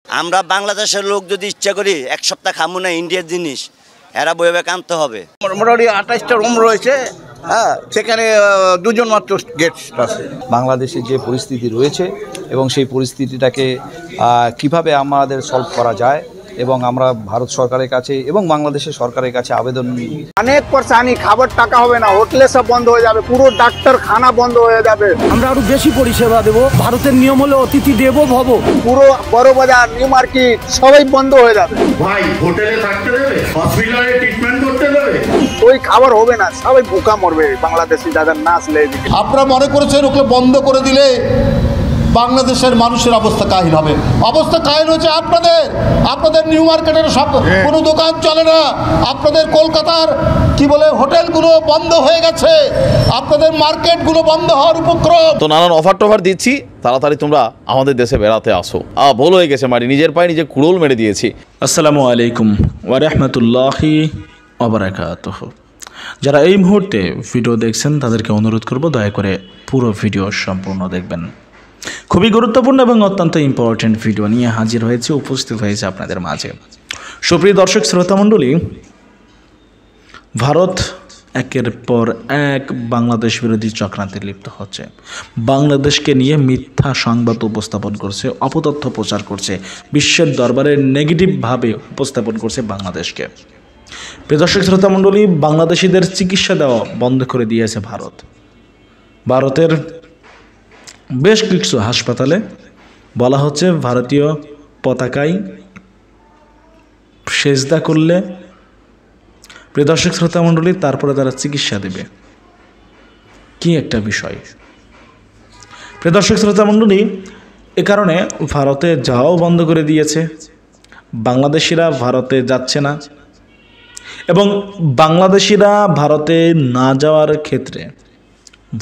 আমরা বাংলাদেশের লোক যদি ইচ্ছা করি এক সপ্তাহ খামু না ইন্ডিয়ার জিনিস, এরা বইবে কানতে হবে। মোটামুটি 28টা রুম রয়েছে, হ্যাঁ, সেখানে দুজন মাত্র গেস্ট আছে। বাংলাদেশে যে পরিস্থিতি রয়েছে এবং সেই পরিস্থিতিটাকে কিভাবে আমাদের সলভ করা যায় এবং আমরা ভারত সরকারের কাছে এবং বাংলাদেশের সরকারের কাছে আবেদন। অনেক পরেশানি, খাবার টাকা হবে না, হোটেলে সব বন্ধ হয়ে যাবে, পুরো ডাক্তারখানা বন্ধ হয়ে যাবে। আমরা আরো বেশি পরিষেবা দেবো, ভারতের নিয়ম হলো অতিথি দেবো ভব। পুরো বড় বাজার, নিউ মার্কেট সবাই বন্ধ হয়ে যাবে। ভাই হোটেলে থাকতে দেবে, হসপিটালে ট্রিটমেন্ট করতে দেবে, ওই খাবার হবে না, সবাই ভুকা মরবে বাংলাদেশি দাদা না আসলে। আপনারা মনে করেছেন ওকে বন্ধ করে দিলে বাংলাদেশের মানুষের অবস্থা কাহিল হবে। অবস্থা কাহিল হচ্ছে আপনাদের নিউ মার্কেটের সব কোনো দোকান চলে না, আপনাদের কলকাতার কি বলে হোটেলগুলো বন্ধ হয়ে গেছে, আপনাদের মার্কেটগুলো বন্ধ হওয়ার উপক্রম। তো নানান অফার টফার দিচ্ছি, তাড়াতাড়ি তোমরা আমাদের দেশে বেড়াতে আসো। ভুল হয়ে গেছে মারি, নিজের পায়ে নিজে কুড়োল মেরে দিয়েছি। আসসালামু আলাইকুম ওয়া রাহমাতুল্লাহি ওয়া বারাকাতুহু। যারা এই মুহূর্তে ভিডিও দেখছেন তাদেরকে অনুরোধ করব দয়া করে পুরো ভিডিও সম্পূর্ণ দেখবেন। খুবই গুরুত্বপূর্ণ এবং অত্যন্ত ইম্পর্টেন্ট ভিডিও নিয়ে হাজির হয়েছে, উপস্থিত হয়েছে আপনাদের মাঝে। সুপ্রিয় দর্শক শ্রোতা মণ্ডলী, ভারত একের পর এক বাংলাদেশ বিরোধী চক্রান্তে লিপ্ত হচ্ছে। বাংলাদেশকে নিয়ে মিথ্যা সংবাদ উপস্থাপন করছে, অপতথ্য প্রচার করছে, বিশ্বের দরবারে নেগেটিভভাবে উপস্থাপন করছে বাংলাদেশকে। প্রিয় দর্শক শ্রোতা মণ্ডলী, বাংলাদেশিদের চিকিৎসা দেওয়া বন্ধ করে দিয়েছে ভারত। ভারতের বেশ কিছু হাসপাতালে বলা হচ্ছে ভারতীয় পতাকায় সেজদা করলে, প্রিয় দর্শক শ্রোতা মণ্ডলী, তারপরে তারা চিকিৎসা দেবে। কি একটা বিষয়! প্রিয় দর্শক শ্রোতা মণ্ডলী, এ কারণে ভারতে যাওয়াও বন্ধ করে দিয়েছে। বাংলাদেশিরা ভারতে যাচ্ছে না এবং বাংলাদেশিরা ভারতে না যাওয়ার ক্ষেত্রে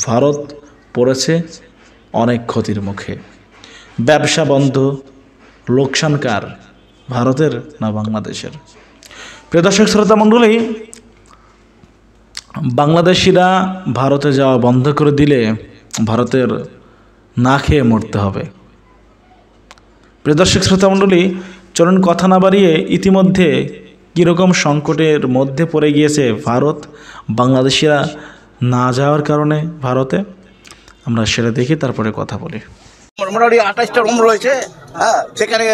ভারত পড়েছে অনেক ক্ষতির মুখে। ব্যবসা বন্ধ, লোকসান কার, ভারতের না বাংলাদেশের? প্রিয় দর্শক শ্রোতা মণ্ডলী, বাংলাদেশিরা ভারতে যাওয়া বন্ধ করে দিলে ভারতের না খেয়ে মরতে হবে। প্রিয় দর্শক শ্রোতা মণ্ডলী, চলুন কথা না বাড়িয়ে ইতিমধ্যে কীরকম সংকটের মধ্যে পড়ে গিয়েছে ভারত বাংলাদেশিরা না যাওয়ার কারণে ভারতে, আমরা সেটা দেখি তারপরে কথা বলি। মোটামুটি 28টা রুম রয়েছে, হ্যাঁ, সেখানে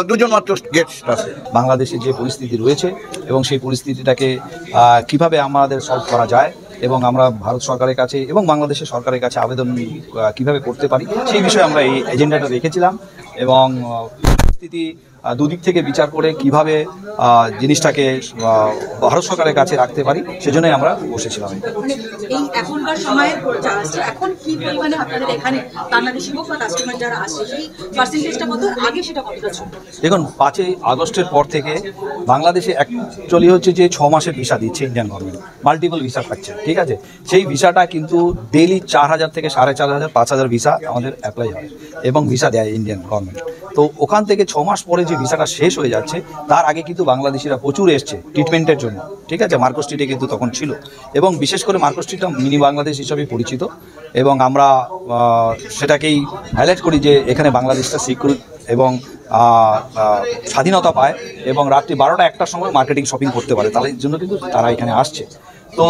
দুজন মাত্র গেস্ট আছে। বাংলাদেশে যে পরিস্থিতি রয়েছে এবং সেই পরিস্থিতিটাকে কিভাবে আমাদের সলভ করা যায় এবং আমরা ভারত সরকারের কাছে এবং বাংলাদেশের সরকারের কাছে আবেদন কিভাবে করতে পারি সেই বিষয়ে আমরা এই এজেন্ডাটা রেখেছিলাম এবং পরিস্থিতি দুদিক থেকে বিচার করে কিভাবে জিনিসটাকে ভারত সরকারের কাছে রাখতে পারি সেজন্যই আমরা বসেছিলাম। এই এখনকার সময়ে এখন কি পরিমাণে আপনাদের এখানে বাংলাদেশি হোক বা কাস্টমার যারা আসছে সেই পার্সেন্টেজটা কত, আগে সেটা কতটা ছিল? দেখুন, 5ই আগস্টের পর থেকে বাংলাদেশে অ্যাকচুয়ালি হচ্ছে যে 6 মাসের ভিসা দিচ্ছে ইন্ডিয়ান গভর্নমেন্ট, মাল্টিপল ভিসা থাকছে, ঠিক আছে। সেই ভিসাটা কিন্তু ডেইলি 4000 থেকে 4500 5000 ভিসা আমাদের অ্যাপ্লাই হয় এবং ভিসা দেয় ইন্ডিয়ান গভর্নমেন্ট। তো ওখান থেকে 6 মাস পরে যে ভিসাটা শেষ হয়ে যাচ্ছে, তার আগে কিন্তু বাংলাদেশিরা প্রচুর এসছে ট্রিটমেন্টের জন্য, ঠিক আছে। মার্কো স্ট্রিটে কিন্তু তখন ছিল এবং বিশেষ করে মার্কো স্ট্রিটটা মিনি বাংলাদেশ হিসাবে পরিচিত এবং আমরা সেটাকেই হাইলাইট করি যে এখানে বাংলাদেশটা সিকিউর এবং স্বাধীনতা পায় এবং রাত্রি 12টা 1টার সময় মার্কেটিং শপিং করতে পারে, তাদের জন্য কিন্তু তারা এখানে আসছে। তো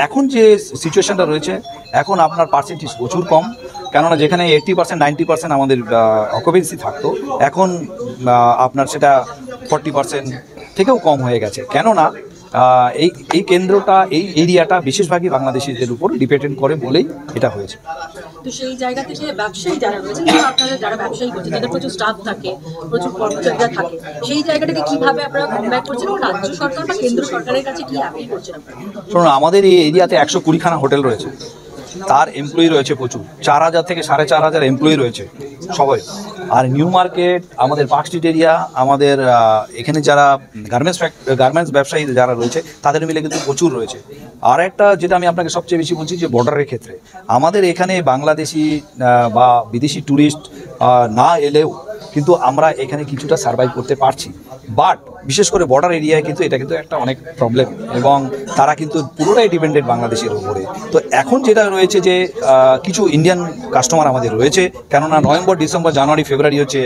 এখন যে সিচুয়েশনটা রয়েছে, এখন আপনার পার্সেন্টেজ প্রচুর কম, কেননা যেখানে 80% 90% আমাদের অকুপেন্সি থাকতো, এখন আপনার সেটা 40% থেকেও কম হয়ে গেছে। কেননা এই কেন্দ্রটা, এই এরিয়াটা বেশিরভাগই বাংলাদেশিদের উপর ডিপেন্ডেন্ট করে বলেই এটা হয়েছে। তো সেই জায়গা থেকে ব্যবসায়ী যারা রয়েছেন, আপনারা যারা ব্যবসায়ী করছেন, যাদের প্রচুর স্টাফ থাকে, প্রচুর কর্মচারীরা থাকে, সেই জায়গাটাকে কিভাবে আপনারা কমব্যাক করছেন এবং রাজ্য সরকার বা কেন্দ্র সরকারের কাছে কি আপিল করছেন আপনারা? শুনুন, আমাদের এই এরিয়াতে 120খানা হোটেল রয়েছে, তার এমপ্লয়ি রয়েছে প্রচুর, 4000 থেকে 4500 এমপ্লয়ি রয়েছে সবাই। আর নিউ মার্কেট, আমাদের পার্ক স্ট্রিট এরিয়া, আমাদের এখানে যারা গার্মেন্টস ব্যবসায়ী যারা রয়েছে তাদের মিলে কিন্তু প্রচুর রয়েছে। আর একটা যেটা আমি আপনাকে সবচেয়ে বেশি বলছি যে বর্ডারের ক্ষেত্রে আমাদের এখানে বাংলাদেশি বা বিদেশি ট্যুরিস্ট না এলেও কিন্তু আমরা এখানে কিছুটা সার্ভাইভ করতে পারছি। বাট বিশেষ করে বর্ডার এরিয়ায় কিন্তু এটা কিন্তু একটা অনেক প্রবলেম এবং তারা কিন্তু পুরোটাই ডিপেন্ডেন্ট বাংলাদেশের উপরে। তো এখন যেটা রয়েছে যে কিছু ইন্ডিয়ান কাস্টমার আমাদের রয়েছে, কেননা নভেম্বর, ডিসেম্বর, জানুয়ারি, ফেব্রুয়ারি হচ্ছে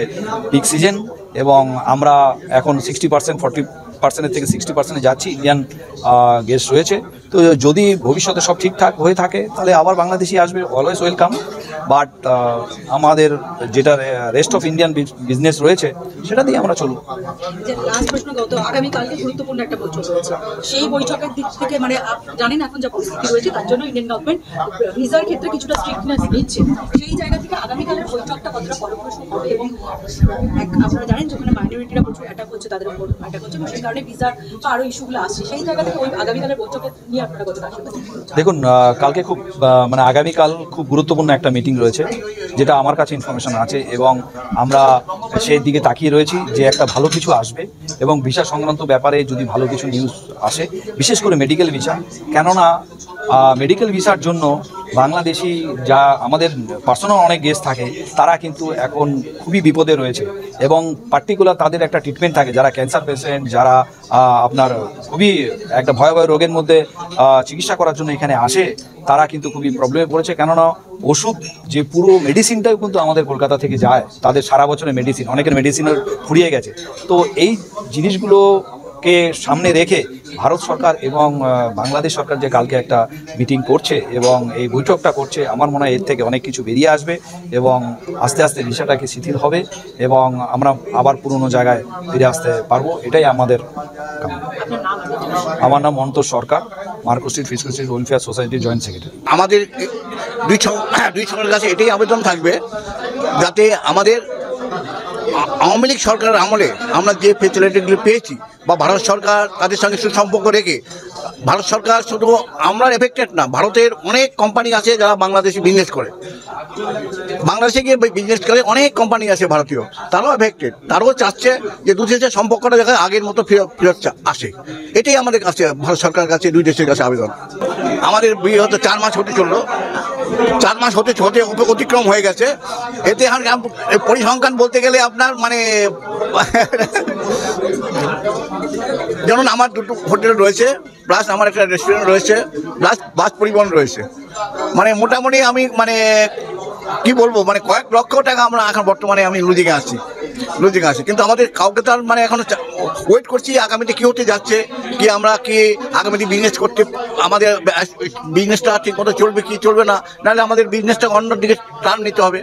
পিক সিজন এবং আমরা এখন 60% 40% থেকে 60% যাচ্ছি, ইন্ডিয়ান গেস্ট রয়েছে। তো যদি ভবিষ্যতে সব ঠিকঠাক হয়ে থাকে তাহলে আবার বাংলাদেশি আসবে, অলওয়েজ ওয়েলকাম। বাট আমাদের যেটা রেস্ট অফ ইন্ডিয়ান বিজনেস রয়েছে সেটা দিয়ে আমরা চলবো। লাস্ট প্রশ্ন, আগামীকালকে গুরুত্বপূর্ণ একটা বৈঠক রয়েছে, সেই বৈঠকের দিক থেকে মানে জানেন এখন যা পরিস্থিতি রয়েছে তার জন্য ইন্ডিয়ান গভর্নমেন্ট ভিসার ক্ষেত্রে কিছুটা স্ট্রিক্টনেস নিচ্ছে, সেই জায়গা থেকে আগামীকালের বৈঠকটা কতটা ফলপ্রসূ হবে এবং আপনারা জানেন যেখানে মাইনরিটিরা প্রচুর অ্যাটাক হচ্ছে, তাদের উপর অ্যাটাক হচ্ছে, সেই কারণে ভিসার বা আরও ইস্যুগুলো আসছে, সেই জায়গা থেকে ওই আগামীকালের বৈঠকে নিয়ে আপনারা কতটা আসবেন? দেখুন, কালকে খুব মানে আগামীকাল খুব গুরুত্বপূর্ণ একটা মিটিং রয়েছে, যেটা আমার কাছে ইনফরমেশন আছে এবং আমরা সেই দিকে তাকিয়ে রয়েছি যে একটা ভালো কিছু আসবে এবং ভিসা সংক্রান্ত ব্যাপারে যদি ভালো কিছু নিউজ আসে, বিশেষ করে মেডিকেল ভিসা। কেননা মেডিকেল ভিসার জন্য বাংলাদেশি যা আমাদের পার্সোনাল অনেক গেস্ট থাকে তারা কিন্তু এখন খুবই বিপদে রয়েছে এবং পার্টিকুলার তাদের একটা ট্রিটমেন্ট থাকে, যারা ক্যান্সার পেশেন্ট, যারা আপনার খুবই একটা ভয়াবহ রোগের মধ্যে চিকিৎসা করার জন্য এখানে আসে, তারা কিন্তু খুবই প্রবলেমে পড়েছে। কেননা ওষুধ যে পুরো মেডিসিনটাও কিন্তু আমাদের কলকাতা থেকে যায়, তাদের সারা বছরের মেডিসিন, অনেকের মেডিসিনের ফুরিয়ে গেছে। তো এই জিনিসগুলোকে সামনে রেখে ভারত সরকার এবং বাংলাদেশ সরকার যে কালকে একটা মিটিং করছে এবং এই বৈঠকটা করছে, আমার মনে হয় এর থেকে অনেক কিছু বেরিয়ে আসবে এবং আস্তে আস্তে ভিসাটাকে শিথিল হবে এবং আমরা আবার পুরনো জায়গায় ফিরে আসতে পারবো, এটাই আমাদের কামনা। আমার নাম অন্তর সরকার, মার্কো স্ট্রিট ফিশারিজ ওয়েলফেয়ার সোসাইটির জয়েন্ট সেক্রেটারি। আমাদের দুই সরকারের কাছে এটাই আবেদন থাকবে যাতে আমাদের আওয়ামী লীগ সরকারের আমলে আমরা যে ফেসিলিটিগুলো পেয়েছি বা ভারত সরকার তাদের সঙ্গে সুসম্পর্ক রেখে, ভারত সরকার শুধু আমরা এফেক্টেড না, ভারতের অনেক কোম্পানি আছে যারা বাংলাদেশে বিজনেস করে, বাংলাদেশে গিয়ে বিজনেস করে অনেক কোম্পানি আছে ভারতীয়, তারাও এফেক্টেড, তারাও চাচ্ছে যে দু দেশের সম্পর্কটা যাতে আগের মতো ফেরত আসে। এটাই আমাদের কাছে ভারত সরকারের কাছে দুই দেশের কাছে আবেদন। আমাদের বিয়ে হতে 4 মাস হতে চললো, 4 মাস হতে অতিক্রম হয়ে গেছে। এতে এখন পরিসংখ্যান বলতে গেলে আপনার মানে যেমন আমার 2টো হোটেল রয়েছে, প্লাস আমার একটা রেস্টুরেন্ট রয়েছে, প্লাস বাস পরিবহন রয়েছে, মানে মোটামুটি আমি মানে কি বলবো, মানে কয়েক লক্ষ টাকা আমরা এখন বর্তমানে আমি লুজিংয়ে আছি। কিন্তু আমাদের কাউকে তো আর মানে এখন ওয়েট করছি আগামীতে কী হতে যাচ্ছে, কি আমরা কি আগামীতে বিজনেস করতে, আমাদের বিজনেসটা ঠিক মতো চলবে কি চলবে না, নাহলে আমাদের বিজনেসটা অন্য দিকে টার্ন নিতে হবে।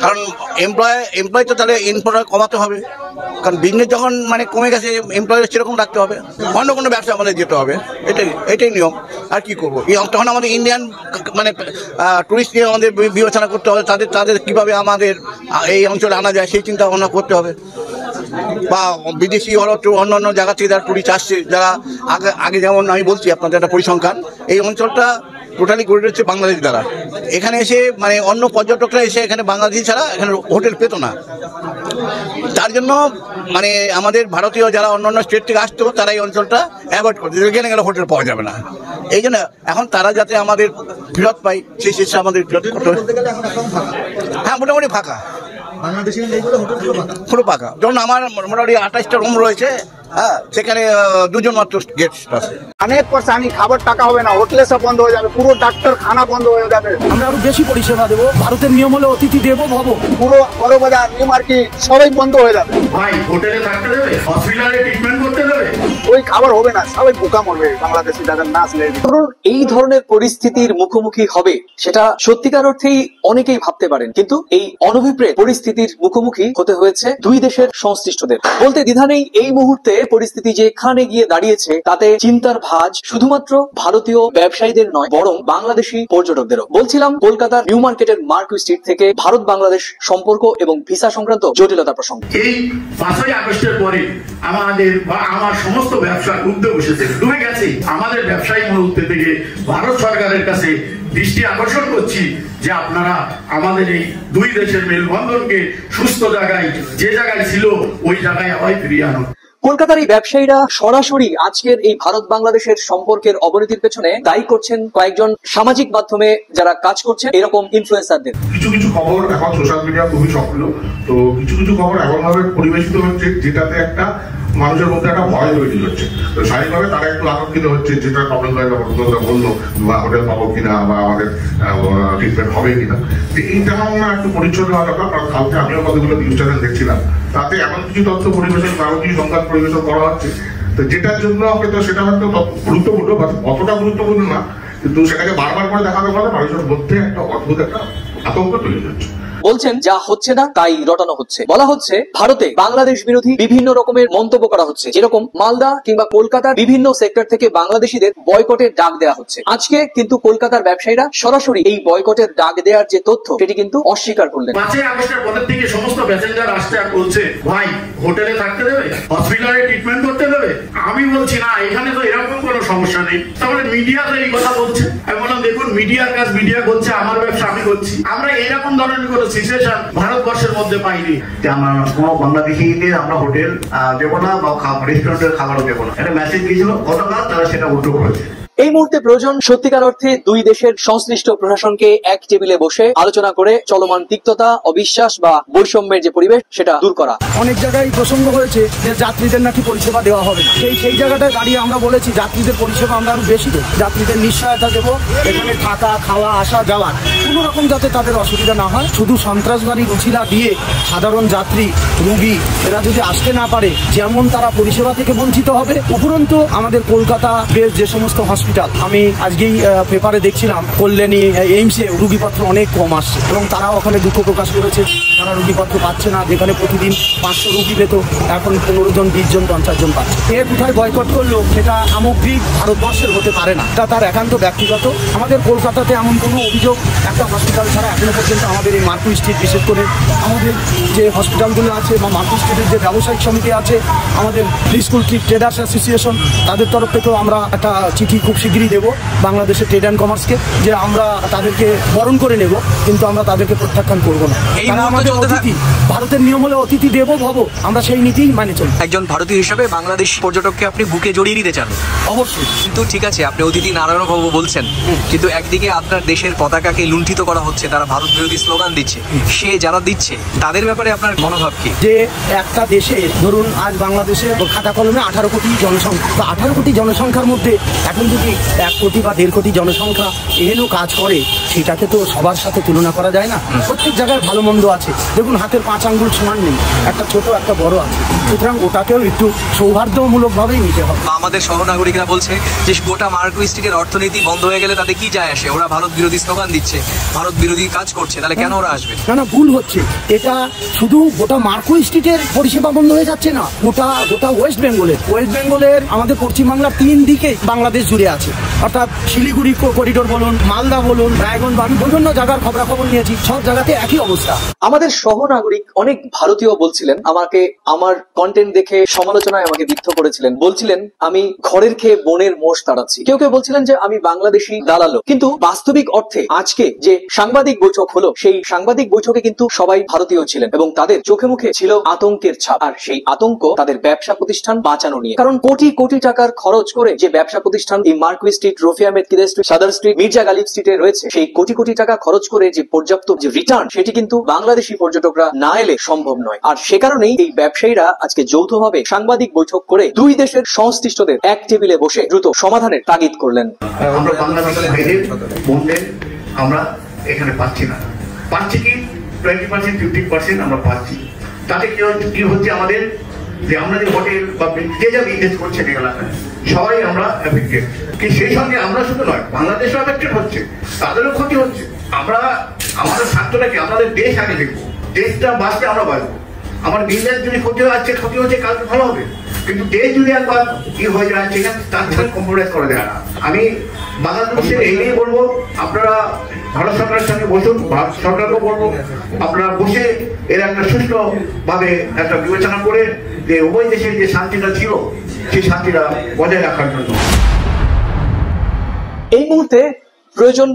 কারণ এমপ্লয় তো তাহলে এমপ্লয় কমাতে হবে, কারণ বিজনেস যখন মানে কমে গেছে এমপ্লয় সেরকম রাখতে হবে, অন্য কোনো ব্যবসা আমাদের যেতে হবে, এটাই নিয়ম। আর কি করবো, তখন আমাদের ইন্ডিয়ান মানে টুরিস্ট নিয়ে আমাদের বিবেচনা করতে হবে, তাদের কীভাবে আমাদের এই অঞ্চলে আনা যায় সেই চিন্তা ভাবনা করতে হবে। বা বিদেশি অন্য অন্য জায়গা থেকে যারা টুরিস্ট আসছে, যারা আগে যেমন আমি বলছি আপনাদের একটা পরিসংখ্যান, এই অঞ্চলটা টোটালি গড়ে উঠছে বাংলাদেশ দ্বারা। এখানে এসে মানে অন্য পর্যটকরা এসে এখানে বাংলাদেশি ছাড়া এখানে হোটেল পেতো না, তার জন্য মানে আমাদের ভারতীয় যারা অন্য অন্য স্টেট থেকে আসতো তারা এই অঞ্চলটা অ্যাভয়েড করছে, এখানে গেলে হোটেল পাওয়া যাবে না। এই জন্য এখন তারা যাতে আমাদের ফেরত পাই সেই চেষ্টা আমাদের ফেরত করতে হবে। হ্যাঁ, মোটামুটি ফাঁকা, পুরো ফাঁকা। যেমন আমার মোটামুটি 28টা রুম রয়েছে, হ্যাঁ, সেখানে 2 জন মাত্র গেস্ট আছে। অনেক পরেশানি, খাবার টাকা হবে না, হোটেলে সব বন্ধ হয়ে যাবে, পুরো ডাক্তার খানা বন্ধ হয়ে যাবে। আমরা আরো বেশি পরিষেবা দেবো, ভারতের নিয়ম হলে অতিথি দেবো ভাবো, পুরো বড় বাজার নিউ মার্কেট সবাই বন্ধ হয়ে যাবে। ভাই হোটেলে থাকতে দেবে, হসপিটালে ট্রিটমেন্ট করতে দেবে, ওই খাবার হবে না, সবাই বোকা মরবে বাংলাদেশি যাদের না আসলে। ধরুন এই ধরনের পরিস্থিতির মুখোমুখি হবে, সেটা সত্যিকার অর্থেই অনেকেই ভাবতে পারেন, কিন্তু এই অনভিপ্রেত পরিস্থিতির মুখোমুখি হতে হয়েছে দুই দেশের সংশ্লিষ্টদের। বলতে দ্বিধা নেই, এই মুহূর্তে পরিস্থিতি যেখানে গিয়ে দাঁড়িয়েছে তাতে চিন্তার ভাঁজ শুধুমাত্র ভারতীয় ব্যবসায়ীদের নয়, বরং বাংলাদেশি পর্যটকদেরও। বলছিলাম কলকাতার নিউ মার্কেটের মার্কো স্ট্রিট থেকে ভারত বাংলাদেশ সম্পর্ক এবং ভিসা সংক্রান্ত জটিলতা প্রসঙ্গে। এই 5ই আগস্টের পরে আমাদের বা আমার সমস্ত ব্যবসা ডুবতে বসেছে, ডুবে গেছে। আমাদের ব্যবসায়ী মুহূর্তে থেকে ভারত সরকারের কাছে দৃষ্টি আকর্ষণ করছি যে আপনারা আমাদের এই দুই দেশের মেলবন্ধনকে সুস্থ জায়গায়, যে জায়গায় ছিল ওই জায়গায় আবার ফিরিয়ে আনুন। কলকাতার এই ব্যবসায়ীরা সরাসরি আজকের এই ভারত বাংলাদেশের সম্পর্কের অবনতির পেছনে দায়ী করছেন কয়েকজন সামাজিক মাধ্যমে যারা কাজ করছেন এরকম ইনফ্লুয়েন্সারদের। কিছু কিছু খবর এখন সোশ্যাল মিডিয়া খুবই সক্রিয়, তো কিছু কিছু খবর এমন ভাবে পরিবেশিত হচ্ছে যেটাতে একটা মানুষের মধ্যে একটা ভয় তৈরি হচ্ছে। তো স্বাভাবিকভাবে তারা একটু আতঙ্কিত হচ্ছে, যেটা প্রবলেম হয়ে বললো বা হোটেল পাবো কিনা বা আমাদের ট্রিটমেন্ট হবে কিনা। তো এইটা আমরা একটু পরিচ্ছন্ন হওয়া দরকার। কারণ কালকে আমিও কতগুলো নিউজ চ্যানেল দেখছিলাম, তাতে এমন কিছু তথ্য পরিবেশন, কারণ কিছু সংবাদ পরিবেশন করা হচ্ছে, তো যেটার জন্য হয়তো সেটা হয়তো গুরুত্বপূর্ণ বা অতটা গুরুত্বপূর্ণ না, কিন্তু সেটাকে বারবার করে দেখাতে পারলে মানুষের মধ্যে একটা অদ্ভুত একটা আতঙ্ক তৈরি হচ্ছে। বলছেন যা হচ্ছে না তাই রটানো হচ্ছে। বলা হচ্ছে ভারতে বাংলাদেশ বিরোধী বিভিন্ন রকমের মন্তব্য করা হচ্ছে, যেরকম মালদা কিংবা কলকাতার বিভিন্ন সেক্টর থেকে বাংলাদেশিদের বয়কটের ডাক দেওয়া হচ্ছে। আজকে কিন্তু কলকাতার ব্যবসায়ীরা সরাসরি এই বয়কটের ডাক দেওয়ার যে তথ্য সেটি কিন্তু অস্বীকার করলেন। 5 আগস্টের পরের থেকে সমস্ত প্যাসেঞ্জার আসতে আর বলছে ভাই হোটেলে থাকতে দেবে, হসপিটালে ট্রিটমেন্ট করতে দেবে। আমি বলছি না, এখানে তো এরকম কোনো সমস্যা নেই। তাহলে মিডিয়া তো এই কথা বলছে। আমি বললাম দেখুন, মিডিয়ার কাজ মিডিয়া করছে, আমার ব্যবসা আমি করছি। আমরা এরকম ধরনের কোনো সিচুয়েশন ভারতবর্ষের মধ্যে পাইনি যে আমরা কোনো বাংলাদেশিদের আমরা হোটেল দেবো না বা রেস্টুরেন্টের খাবারও দেবো না, একটা মেসেজ দিয়েছিল। গতকাল তারা সেটা উল্টো করেছে। এই মুহূর্তে প্রয়োজন সত্যিকার অর্থে দুই দেশের সংশ্লিষ্ট প্রশাসনকে এক টেবিলে বসে আলোচনা করে চলমান তিক্ততা, অবিশ্বাস বা বৈষম্যের যে পরিবেশ সেটা দূর করা। অনেক জায়গায় প্রসঙ্গ হয়েছে যে যাত্রীদের নাকি পরিষেবা দেওয়া হবে না। সেই জায়গাটায় দাঁড়িয়ে আমরা বলেছি যাত্রীদের পরিষেবা আমরা আরো বেশি দেব, যাত্রীদের নিশ্চয়তা দেবো, এখানে থাকা, খাওয়া, আসা যাওয়ার কোনো রকম যাতে তাদের অসুবিধা না হয়। শুধু সন্ত্রাসবাদী রুচিরা দিয়ে সাধারণ যাত্রী, রুগী এরা যদি আসতে না পারে, যেমন তারা পরিষেবা থেকে বঞ্চিত হবে। উপরন্তু আমাদের কলকাতা বেশ যে সমস্ত হসপিটাল, আমি আজকেই পেপারে দেখছিলাম কল্যাণী এইমসে রুগীপত্র অনেক কম আসছে এবং তারাও ওখানে দুঃখ প্রকাশ করেছে, তারা রুগীপত্র পাচ্ছে না। যেখানে প্রতিদিন 500 রুগী পেত, এখন 15 জন, 20 জন, 50 জন পাচ্ছে। এ কোথায় বয়কট করলো সেটা সামগ্রিক ভারতবর্ষের হতে পারে না, এটা তার একান্ত ব্যক্তিগত। আমাদের কলকাতাতে এমন কোনো অভিযোগ একটা হসপিটাল ছাড়া এখনো পর্যন্ত আমাদের এই মার্কু স্ট্রিট, বিশেষ করে আমাদের যে হসপিটালগুলো আছে বা মার্কু স্ট্রিটের যে ব্যবসায়িক সমিতি আছে, আমাদের স্কুল ট্রেডার্স অ্যাসোসিয়েশন, তাদের তরফ থেকেও আমরা একটা চিঠি খুব শীঘ্রই দেবো বাংলাদেশের ট্রেড অ্যান্ড কমার্সকে, যে আমরা তাদেরকে বরণ করে নেব, কিন্তু আমরা তাদেরকে প্রত্যাখ্যান করবো না। তারা আমাদের অতিথি, ভারতের নিয়ম হলে অতিথি দেবো ভব, আমরা সেই নীতিই মানে চলি। একজন ভারতীয় হিসেবে বাংলাদেশ পর্যটককে আপনি বুকে জড়িয়ে দিতে চান? অবশ্যই। কিন্তু ঠিক আছে, আপনি অতিথি নারায়ণ ভব বলছেন, কিন্তু একদিকে আপনার দেশের পতাকাকে লুণ্ঠিত করা হচ্ছে, তারা ভারত বিরোধী স্লোগান দিচ্ছে, সে যারা দিচ্ছে তাদের ব্যাপারে আপনার মনোভাব কি? যে একটা দেশে ধরুন আজ বাংলাদেশে খাতা কলমে 18 কোটি জনসংখ্যা, তো 18 কোটি জনসংখ্যার মধ্যে এখন যদি 1 কোটি বা 1.5 কোটি জনসংখ্যা এহেন কাজ করে, সেটাকে তো সবার সাথে তুলনা করা যায় না। প্রত্যেক জায়গায় ভালো মন্দ আছে। দেখুন হাতের 5 আঙ্গুল সমান নেই, একটা ছোট একটা বড় আছে, সুতরাং ওটাকেও একটু সৌহার্দ্যমূলকভাবেই নিতে হবে। আমাদের সহনাগরিকরা বলছে যে গোটা মার্কু স্ট্রিটের অর্থনীতি বন্ধ হয়ে গেলে তাদের কি যায় আসে, ওরা ভারত বিরোধী স্লোগান দিচ্ছে, ভারত বিরোধী কাজ করছে, তাহলে কেন ওরা আসবে? না, ভুল হচ্ছে। এটা শুধু গোটা মার্কু স্ট্রিটের পরিষেবা বন্ধ হয়ে যাচ্ছে না, গোটা ওয়েস্ট বেঙ্গলের আমাদের পশ্চিমবাংলার 3 দিকে বাংলাদেশ জুড়ে আছে। অর্থাৎ শিলিগুড়ি করিডোর বলুন, মালদা বলুন, রায়গঞ্জ, আমি বিভিন্ন জায়গার খবরাখবর নিয়েছি, সব জায়গাতে একই অবস্থা। আমাদের সহনাগরিক অনেক ভারতীয় বলছিলেন, আমাকে আমার কন্টেন্ট দেখে সমালোচনায় আমাকে বিদ্ধ করেছিলেন, বলছিলেন আমি ঘরের খেয়ে বনের মোষ তাড়াচ্ছি। কেউ বলছিলেন যে আমি বাংলাদেশি দালালো। কিন্তু বাস্তবিক অর্থে আজকে যে সাংবাদিক বৈঠক হলো, সেই সাংবাদিক বৈঠকে কিন্তু সবাই ভারতীয় ছিলেন এবং তাদের চোখে মুখে ছিল আতঙ্কের ছাপ। আর সেই আতঙ্ক তাদের ব্যবসা প্রতিষ্ঠান বাঁচানো নিয়ে। কারণ কোটি কোটি টাকার খরচ করে যে ব্যবসা প্রতিষ্ঠান এই মার্কু স্ট্রিট, রফি আহমেদ কিদের স্ট্রিট, সাদার স্ট্রিট, মির্জা গালিব স্ট্রিটে রয়েছে, সেই কোটি কোটি টাকা খরচ করে যে পর্যাপ্ত যে রিটার্ন, সেটি কিন্তু বাংলাদেশি পর্যটকরা না এলে সম্ভব নয়। আর সে কারণেই এই ব্যবসায়ীরা আজকে যৌথভাবে সাংবাদিক বৈঠক করে দুই দেশের সংশ্লিষ্টদের এক টেবিলে বসে দ্রুত সমাধানের তাগিদ করলেন। আমরা বাংলাদেশের ভাইদের বোনদের আমরা এখানে পাচ্ছি না, পাচ্ছি কি 20%, 15% আমরা পাচ্ছি। তাতে কি হচ্ছে আমাদের, যে আমরা যে হোটেল বা যে যা বিজনেস করছে এই এলাকায় সবাই আমরা এফেক্টেড। কি সেই সঙ্গে আমরা শুধু নয়, বাংলাদেশও এফেক্টেড হচ্ছে, তাদেরও ক্ষতি হচ্ছে। আমরা আমাদের স্বার্থটাকে, আমাদের দেশ আগে দেখবো, দেশটা বাঁচতে আমরা বাঁচবো। আমার বিজনেস যদি ক্ষতি হচ্ছে কালকে ভালো হবে, কিন্তু দেশ যদি একবার কি হয়ে যাচ্ছে না, তার সঙ্গে কম্প্রোমাইজ করা যায় না। আমি বাংলাদেশের এই নিয়ে বলবো, আপনারা ভারত সরকারের সঙ্গে বসুন, ভারত সরকারকেও বলবো আপনারা বসে এর একটা সুষ্ঠু ভাবে একটা বিবেচনা করে যে উভয় দেশের যে শান্তিটা ছিল সেই শান্তিটা বজায় রাখার জন্য। এই মুহূর্তে প্রয়োজন